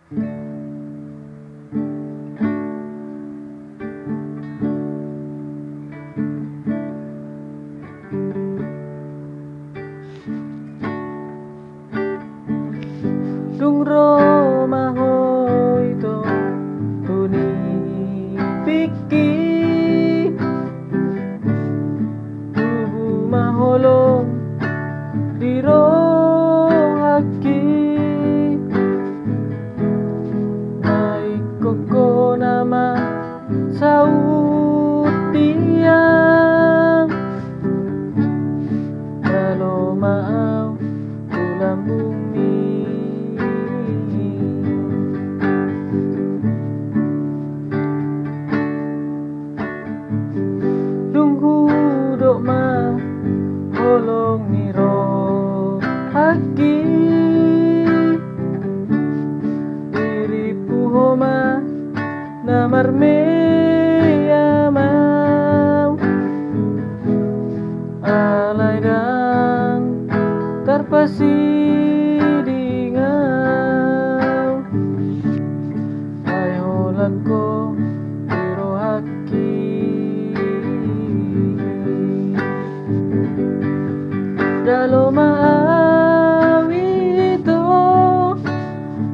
Dung ro mahoy to tuni piki tubu maholong diro haki ay koko nama sautiang kalau maaw ulam bumi dok ma holong niro haki diri puhoma namar me amau alai dang terpasi dingau ayo lako niro haki dalo maawi ito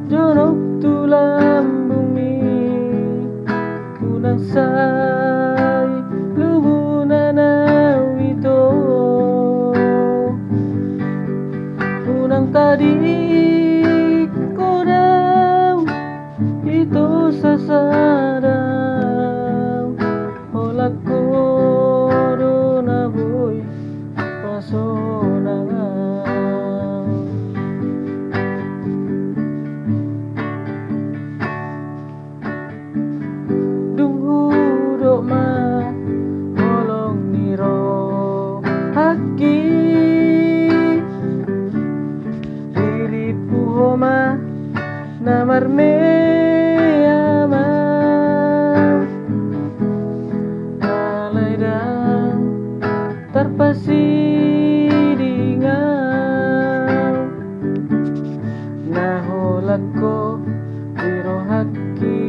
jonok tulang bumi kunang say lubunan ito kunang tadi ko daw ito sasadaw holak ko doon na boy pasonangan dunghudo ma holong niro haki diri puhoma namar me amau alai dang terpasi dingau naholak ko diro haki